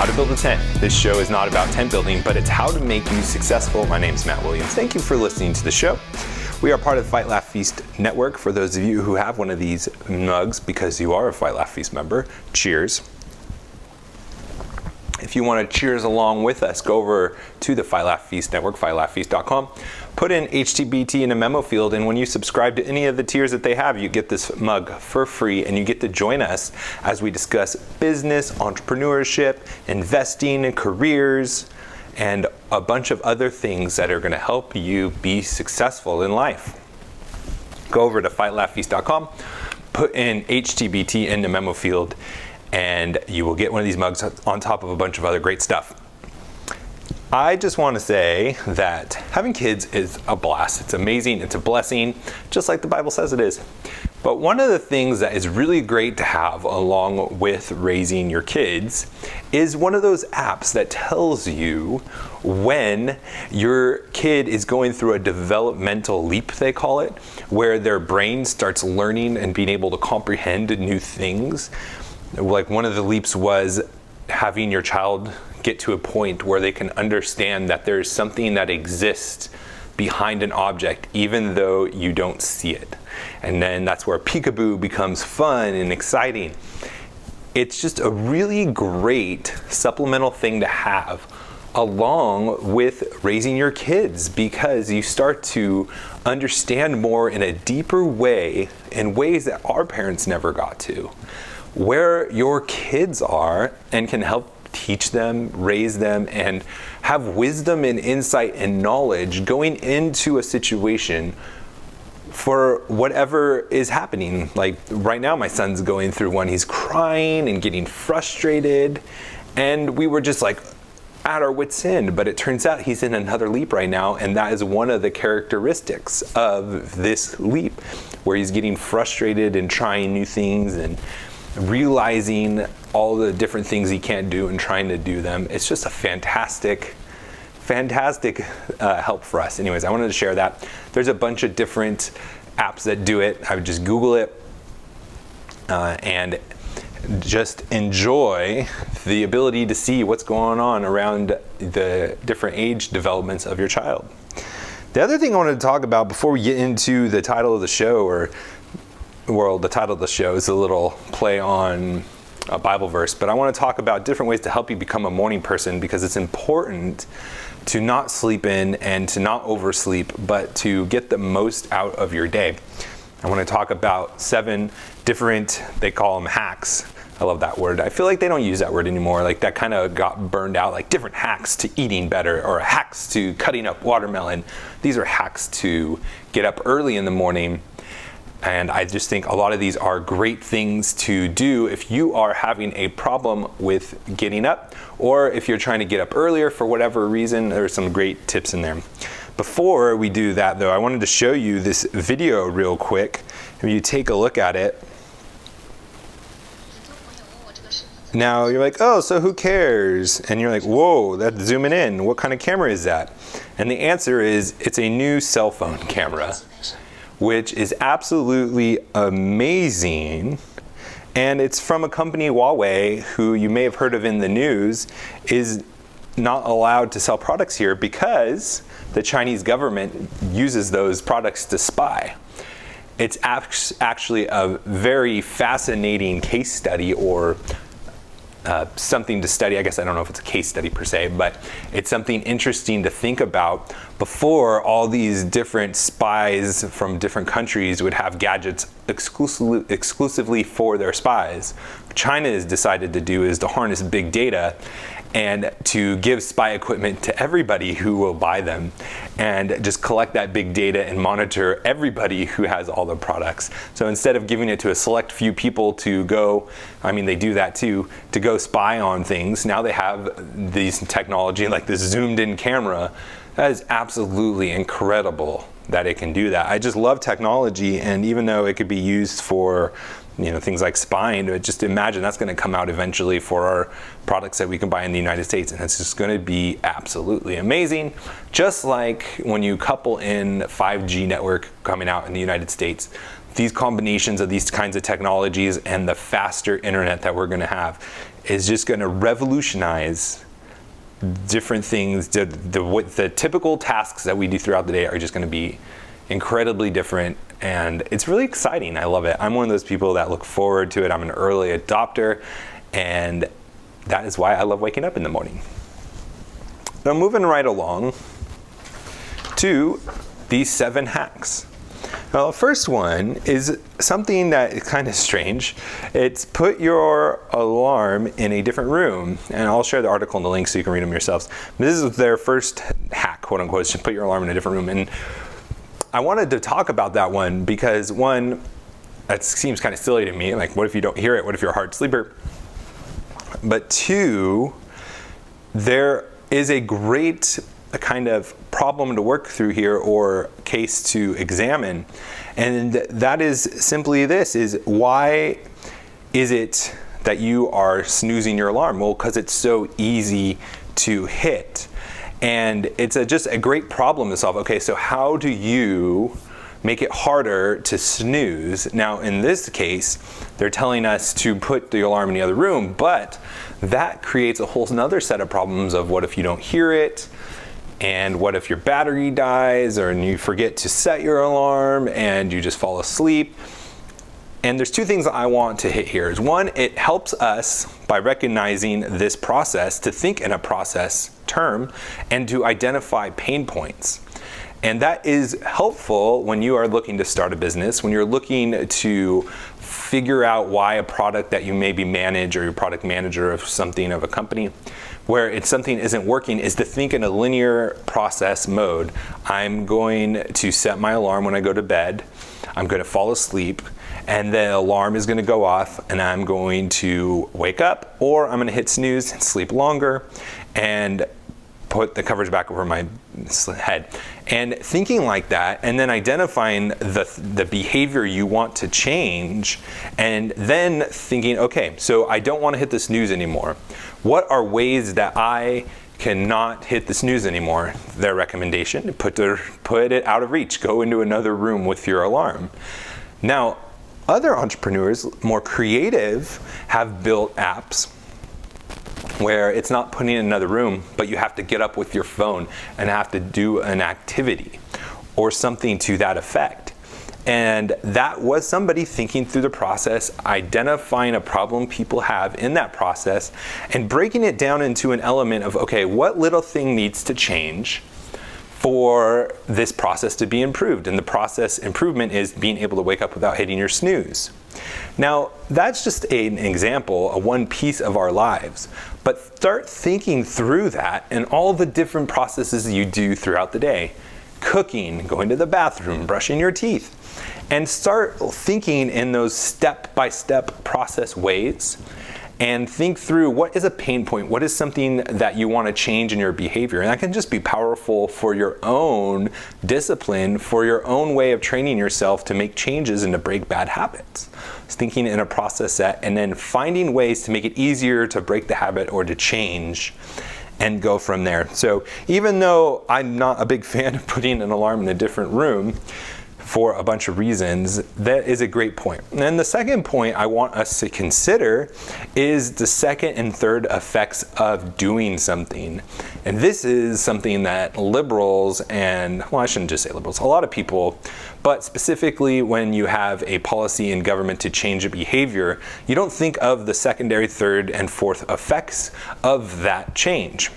How to build a tent. This show is not about tent building, but it's how to make you successful. My name is Matt Williams. Thank you for listening to the show. We are part of the Fight, Laugh, Feast network. For those of you who have one of these mugs, because you are a Fight, Laugh, Feast member, cheers. If you want to cheers along with us, go over to the Fight, Laugh, Feast network, fightlaughfeast.com. Put in HtBT in a memo field, and when you subscribe to any of the tiers that they have, you get this mug for free, and you get to join us as we discuss business, entrepreneurship, investing, and careers, and a bunch of other things that are going to help you be successful in life. Go over to fightlaughfeast.com, put in HtBT in the memo field, and you will get one of these mugs on top of a bunch of other great stuff. I just want to say that having kids is a blast. It's amazing. It's a blessing, just like the Bible says it is. But one of the things that is really great to have along with raising your kids is one of those apps that tells you when your kid is going through a developmental leap, they call it, where their brain starts learning and being able to comprehend new things. Like one of the leaps was having your child get to a point where they can understand that there's something that exists behind an object, even though you don't see it. And then that's where peekaboo becomes fun and exciting. It's just a really great supplemental thing to have along with raising your kids, because you start to understand more in a deeper way, in ways that our parents never got to, where your kids are, and can help teach them, raise them, and have wisdom and insight and knowledge going into a situation for whatever is happening. Like right now, my son's going through one. He's crying and getting frustrated, and we were just like at our wits' end, but it turns out he's in another leap right now, and that is one of the characteristics of this leap, where he's getting frustrated and trying new things and realizing all the different things he can't do and trying to do them. It's just a fantastic help for us. Anyways, I wanted to share that. There's a bunch of different apps that do it. I would just Google it and just enjoy the ability to see what's going on around the different age developments of your child. The other thing I wanted to talk about before we get into the title of the show, the title of the show is a little play on a Bible verse, but I want to talk about different ways to help you become a morning person, because it's important to not sleep in and to not oversleep, but to get the most out of your day. I want to talk about 7 different, they call them hacks. I love that word. I feel like they don't use that word anymore. Like that kind of got burned out, like different hacks to eating better, or hacks to cutting up watermelon. These are hacks to get up early in the morning. And I just think a lot of these are great things to do if you are having a problem with getting up, or if you're trying to get up earlier for whatever reason. There's some great tips in there. Before we do that though, I wanted to show you this video real quick. If you take a look at it. Now you're like, oh, so who cares? And you're like, whoa, that's zooming in. What kind of camera is that? And the answer is, it's a new cell phone camera, which is absolutely amazing. And it's from a company, Huawei, who you may have heard of in the news, is not allowed to sell products here because the Chinese government uses those products to spy. It's actually a very fascinating case study, or something to study. I guess I don't know if it's a case study per se, but it's something interesting to think about. Before, all these different spies from different countries would have gadgets exclusively for their spies. What China has decided to do is to harness big data and to give spy equipment to everybody who will buy them, and just collect that big data and monitor everybody who has all the products. So instead of giving it to a select few people to go, I mean they do that too, to go spy on things, now they have these technology like this zoomed in camera. That is absolutely incredible that it can do that. I just love technology, and even though it could be used for things like spying, but just imagine that's going to come out eventually for our products that we can buy in the United States, and it's just going to be absolutely amazing. Just like when you couple in 5G network coming out in the United States, these combinations of these kinds of technologies and the faster internet that we're going to have is just going to revolutionize different things. The typical tasks that we do throughout the day are just going to be incredibly different, and it's really exciting. I love it. I'm one of those people that look forward to it. I'm an early adopter, and that is why I love waking up in the morning. Now, moving right along to these 7 hacks. Well, the first one is something that is kind of strange. It's put your alarm in a different room, and I'll share the article and the link so you can read them yourselves. But this is their first hack, quote unquote, is to put your alarm in a different room. And I wanted to talk about that one because, one, that seems kind of silly to me. Like, what if you don't hear it? What if you're a hard sleeper? But 2, there is a great kind of problem to work through here, or case to examine, and that is simply this: is why is it that you are snoozing your alarm? Well, because it's so easy to hit, and it's just a great problem to solve. Okay, so how do you make it harder to snooze? Now, in this case, they're telling us to put the alarm in the other room, but that creates a whole another set of problems of what if you don't hear it? And what if your battery dies, or you forget to set your alarm and you just fall asleep? And there's 2 things that I want to hit here. Is one, it helps us by recognizing this process to think in a process term and to identify pain points. And that is helpful when you are looking to start a business, when you're looking to figure out why a product that you maybe manage, or your product manager of something of a company, where it's something isn't working, is to think in a linear process mode. I'm going to set my alarm when I go to bed. I'm going to fall asleep, and the alarm is going to go off, and I'm going to wake up, or I'm going to hit snooze and sleep longer and put the covers back over my head. And thinking like that, and then identifying the behavior you want to change, and then thinking, okay, so I don't want to hit the snooze anymore. What are ways that I cannot hit the snooze anymore? Their recommendation: put it out of reach. Go into another room with your alarm. Now, other entrepreneurs, more creative, have built apps where it's not putting in another room, but you have to get up with your phone and have to do an activity or something to that effect. And that was somebody thinking through the process, identifying a problem people have in that process, and breaking it down into an element of, okay, what little thing needs to change for this process to be improved? And the process improvement is being able to wake up without hitting your snooze. Now, that's just an example, a one piece of our lives. But start thinking through that and all the different processes you do throughout the day. Cooking, going to the bathroom, brushing your teeth. And start thinking in those step-by-step process ways, and think through what is a pain point, what is something that you want to change in your behavior. And that can just be powerful for your own discipline, for your own way of training yourself to make changes and to break bad habits. It's thinking in a process set, and then finding ways to make it easier to break the habit or to change, and go from there. So even though I'm not a big fan of putting an alarm in a different room, for a bunch of reasons, that is a great point. And then the second point I want us to consider is the second and third effects of doing something. And this is something that liberals, and well, I shouldn't just say liberals, a lot of people, but specifically when you have a policy in government to change a behavior, you don't think of the secondary, third, and fourth effects of that change.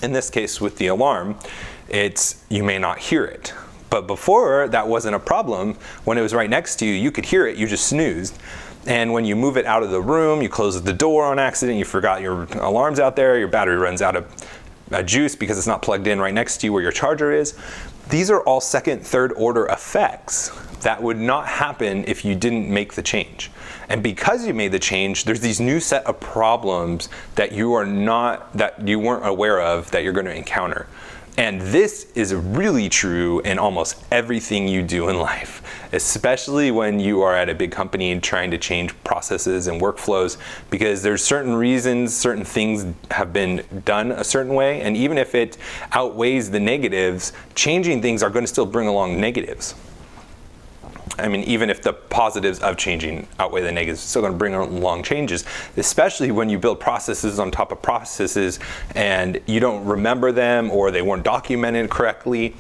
In this case with the alarm, it's you may not hear it. But before, that wasn't a problem. When it was right next to you, you could hear it, you just snoozed. And when you move it out of the room, you close the door on accident, you forgot your alarm's out there, your battery runs out of juice because it's not plugged in right next to you where your charger is. These are all second, third order effects that would not happen if you didn't make the change. And because you made the change, there's these new set of problems that you weren't aware of that you're going to encounter. And this is really true in almost everything you do in life, especially when you are at a big company and trying to change processes and workflows, because there's certain reasons, certain things have been done a certain way, and even if it outweighs the negatives, changing things are going to still bring along negatives. I mean, even if the positives of changing outweigh the negatives, it's still going to bring along changes, especially when you build processes on top of processes and you don't remember them or they weren't documented correctly.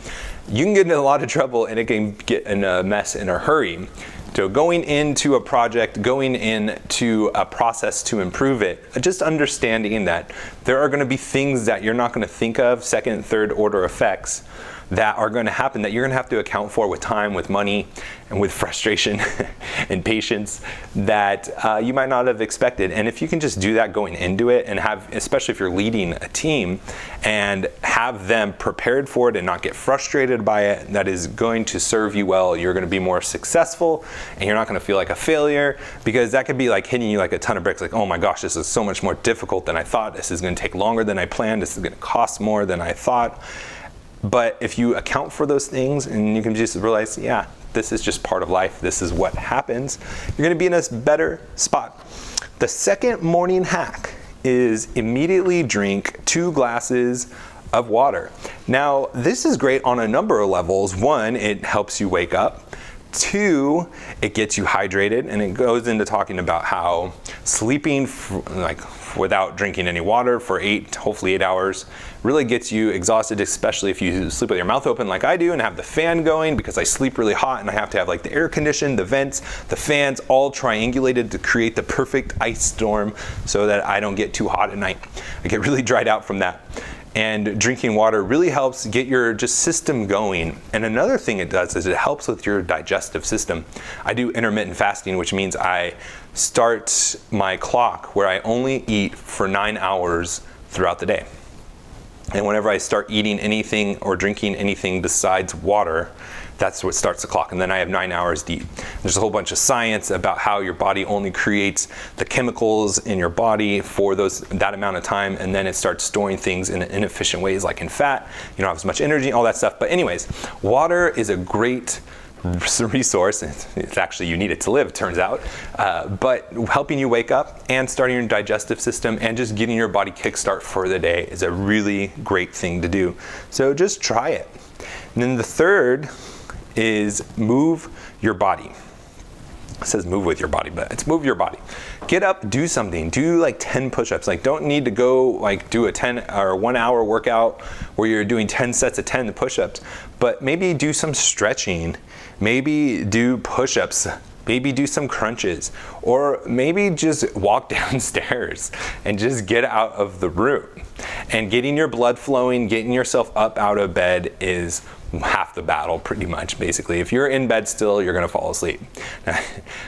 You can get in a lot of trouble and it can get in a mess in a hurry. So going into a project, going into a process to improve it, just understanding that there are going to be things that you're not going to think of, second and third order effects, that are going to happen that you're going to have to account for with time, with money, and with frustration and patience that you might not have expected. And if you can just do that going into it and have, especially if you're leading a team, and have them prepared for it and not get frustrated by it, that is going to serve you well. You're going to be more successful and you're not going to feel like a failure, because that could be like hitting you like a ton of bricks. Like, oh my gosh, this is so much more difficult than I thought. This is going to take longer than I planned. This is going to cost more than I thought. But if you account for those things and you can just realize, yeah, this is just part of life, this is what happens, you're going to be in a better spot. The second morning hack is immediately drink 2 glasses of water. Now, this is great on a number of levels. 1, it helps you wake up. 2, it gets you hydrated, and it goes into talking about how sleeping without drinking any water for hopefully 8 hours really gets you exhausted, especially if you sleep with your mouth open like I do and have the fan going, because I sleep really hot and I have to have like the air conditioned, the vents, the fans all triangulated to create the perfect ice storm so that I don't get too hot at night. I get really dried out from that. And drinking water really helps get your just system going. And another thing it does is it helps with your digestive system. I do intermittent fasting, which means I start my clock where I only eat for 9 hours throughout the day. And whenever I start eating anything or drinking anything besides water, that's what starts the clock. And then I have 9 hours to eat. There's a whole bunch of science about how your body only creates the chemicals in your body for that amount of time, and then it starts storing things in inefficient ways, like in fat. You don't have as much energy, all that stuff. But anyways, water is a great resource. It's actually, you need it to live, it turns out. But helping you wake up and starting your digestive system and just getting your body kickstart for the day is a really great thing to do. So just try it. And then the third is move your body. It says move with your body, but it's move your body. Get up, do something. Do like 10 push-ups. Like, don't need to go like do a 10 or 1 hour workout where you're doing 10 sets of 10 push-ups, but maybe do some stretching. Maybe do push-ups. Maybe do some crunches, or maybe just walk downstairs and just get out of the room. And getting your blood flowing, getting yourself up out of bed is half the battle, pretty much, basically. If you're in bed still, you're gonna fall asleep.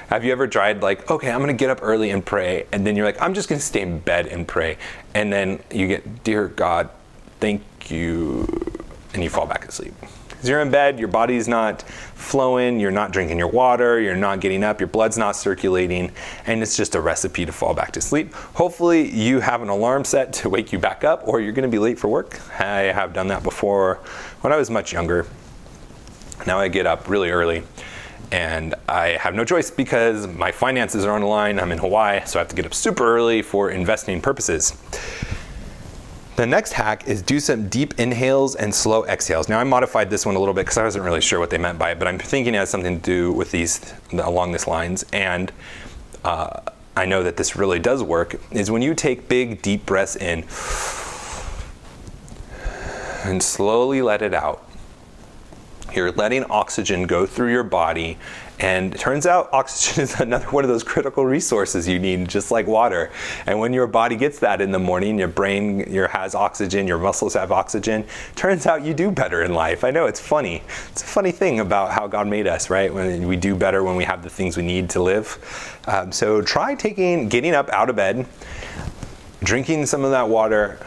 Have you ever tried like, okay, I'm gonna get up early and pray, and then you're like, I'm just gonna stay in bed and pray, and then you get, dear God, thank you, and you fall back asleep. Because you're in bed, your body's not flowing, you're not drinking your water, you're not getting up, your blood's not circulating, and it's just a recipe to fall back to sleep. Hopefully you have an alarm set to wake you back up, or you're gonna be late for work. I have done that before when I was much younger. Now I get up really early, and I have no choice because my finances are on the line. I'm in Hawaii, so I have to get up super early for investing purposes. The next hack is do some deep inhales and slow exhales. Now I modified this one a little bit because I wasn't really sure what they meant by it, but I'm thinking it has something to do with these along this lines. And I know that this really does work, is when you take big deep breaths in and slowly let it out. You're letting oxygen go through your body, and it turns out oxygen is another one of those critical resources you need, just like water. And when your body gets that in the morning, your brain has oxygen, your muscles have oxygen, turns out you do better in life. I know, it's funny. It's a funny thing about how God made us, right? When we do better when we have the things we need to live. So try getting up out of bed, drinking some of that water,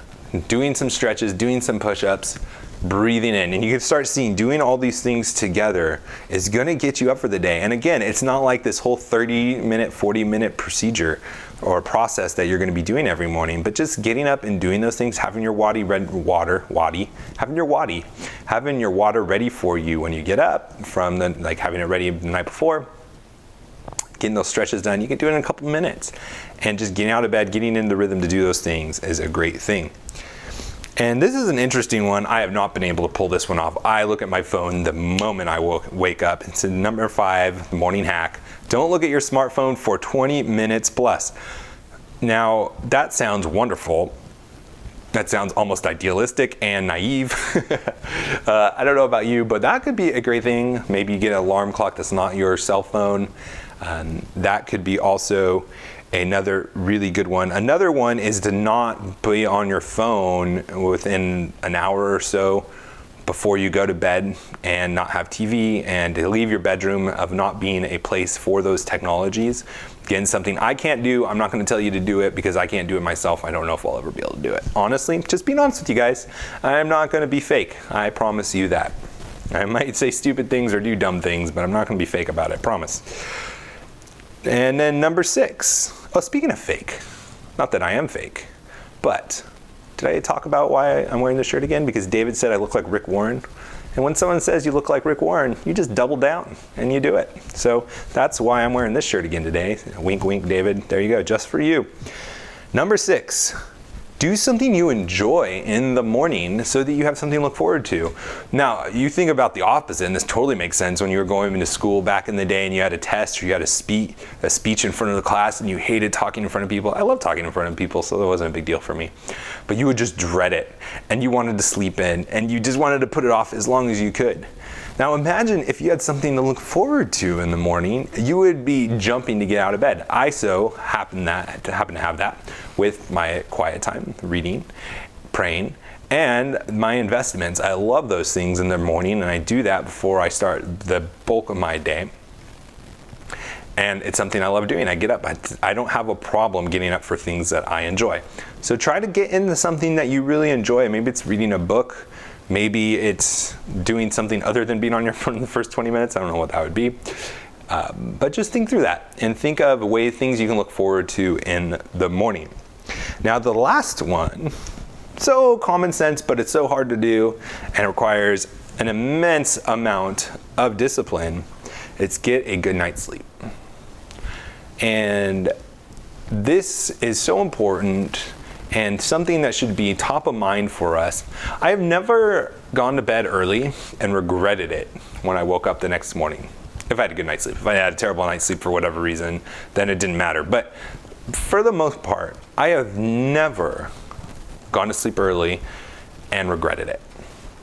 doing some stretches, doing some push-ups, breathing in, and you can start seeing doing all these things together is going to get you up for the day. And again, it's not like this whole 30-minute, 40-minute procedure or process that you're going to be doing every morning, but just getting up and doing those things, having your having your water ready for you when you get up from having it ready the night before, getting those stretches done. You can do it in a couple minutes, and just getting out of bed, getting in the rhythm to do those things is a great thing. And this is an interesting one. I have not been able to pull this one off. I look at my phone the moment I wake up. It's number 5, morning hack. Don't look at your smartphone for 20 minutes plus. Now, that sounds wonderful. That sounds almost idealistic and naive. I don't know about you, but that could be a great thing. Maybe you get an alarm clock that's not your cell phone. That could be also another really good one. Another one is to not be on your phone within an hour or so before you go to bed, and not have TV, and to leave your bedroom of not being a place for those technologies. Again, something I can't do. I'm not going to tell you to do it because I can't do it myself. I don't know if I'll ever be able to do it. Honestly, just being honest with you guys, I'm not going to be fake. I promise you that. I might say stupid things or do dumb things, but I'm not going to be fake about it, promise. And then number 6. Oh, speaking of fake, not that I am fake, but did I talk about why I'm wearing this shirt again? Because David said I look like Rick Warren. And when someone says you look like Rick Warren, you just double down and you do it. So that's why I'm wearing this shirt again today. Wink, wink, David. There you go, just for you. Number 6. Do something you enjoy in the morning so that you have something to look forward to. Now, you think about the opposite, and this totally makes sense when you were going into school back in the day and you had a test or you had a speech in front of the class and you hated talking in front of people. I love talking in front of people, so that wasn't a big deal for me. But you would just dread it, and you wanted to sleep in, and you just wanted to put it off as long as you could. Now imagine if you had something to look forward to in the morning, you would be jumping to get out of bed. I so happen to have that with my quiet time, reading, praying, and my investments. I love those things in the morning, and I do that before I start the bulk of my day. And it's something I love doing. I get up. I don't have a problem getting up for things that I enjoy. So try to get into something that you really enjoy. Maybe it's reading a book. Maybe it's doing something other than being on your phone in the first 20 minutes. I don't know what that would be. But just think through that and think of things you can look forward to in the morning. Now the last one, so common sense, but it's so hard to do and requires an immense amount of discipline. It's get a good night's sleep. And this is so important and something that should be top of mind for us. I have never gone to bed early and regretted it when I woke up the next morning. If I had a good night's sleep. If I had a terrible night's sleep for whatever reason, then it didn't matter. But for the most part, I have never gone to sleep early and regretted it.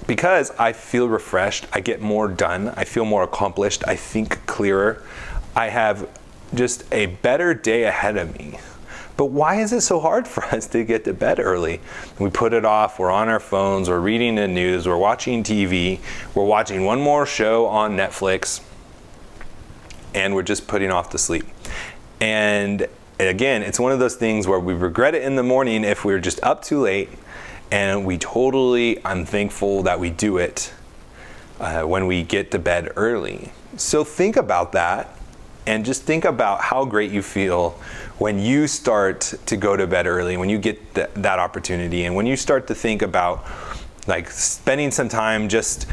Because I feel refreshed, I get more done, I feel more accomplished, I think clearer. I have just a better day ahead of me. But why is it so hard for us to get to bed early? We put it off, we're on our phones, we're reading the news, we're watching TV, we're watching one more show on Netflix, and we're just putting off the sleep. And again, it's one of those things where we regret it in the morning if we're just up too late, and I'm thankful that we do it when we get to bed early. So think about that. And just think about how great you feel when you start to go to bed early, when you get that opportunity, and when you start to think about like spending some time just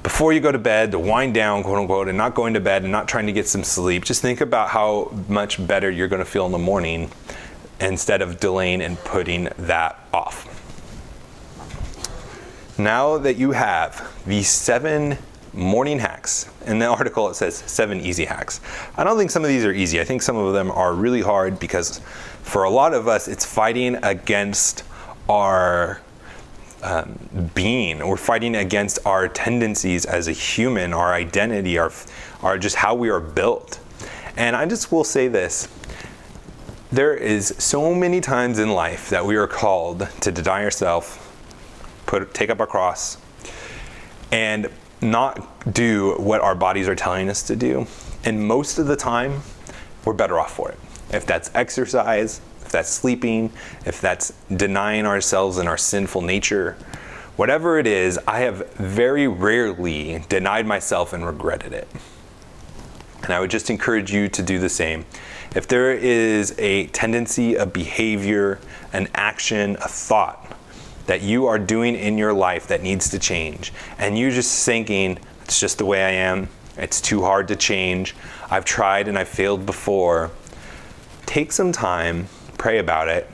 before you go to bed to wind down, quote unquote, and not going to bed and not trying to get some sleep. Just think about how much better you're going to feel in the morning instead of delaying and putting that off. Now that you have these 7 morning hacks. In the article it says 7 easy hacks. I don't think some of these are easy. I think some of them are really hard because for a lot of us it's fighting against our being. We're fighting against our tendencies as a human, our identity, our just how we are built. And I just will say this. There is so many times in life that we are called to deny ourselves, take up our cross, and not do what our bodies are telling us to do. And most of the time, we're better off for it. If that's exercise, if that's sleeping, if that's denying ourselves and our sinful nature, whatever it is, I have very rarely denied myself and regretted it. And I would just encourage you to do the same. If there is a tendency, a behavior, an action, a thought that you are doing in your life that needs to change, and you're just thinking, it's just the way I am, it's too hard to change, I've tried and I've failed before, take some time, pray about it,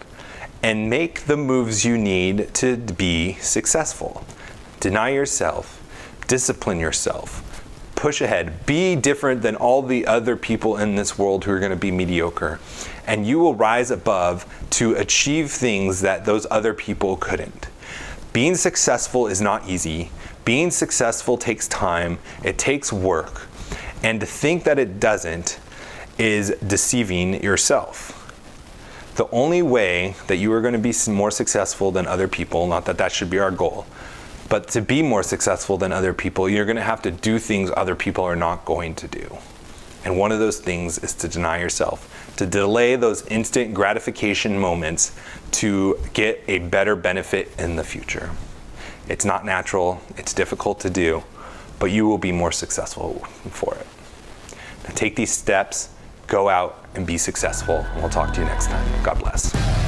and make the moves you need to be successful. Deny yourself, discipline yourself, push ahead, be different than all the other people in this world who are going to be mediocre, and you will rise above to achieve things that those other people couldn't. Being successful is not easy. Being successful takes time, it takes work, and to think that it doesn't is deceiving yourself. The only way that you are going to be more successful than other people, not that that should be our goal, but to be more successful than other people, you're going to have to do things other people are not going to do. And one of those things is to deny yourself, to delay those instant gratification moments to get a better benefit in the future. It's not natural, it's difficult to do, but you will be more successful for it. Now take these steps, go out and be successful. We'll talk to you next time. God bless.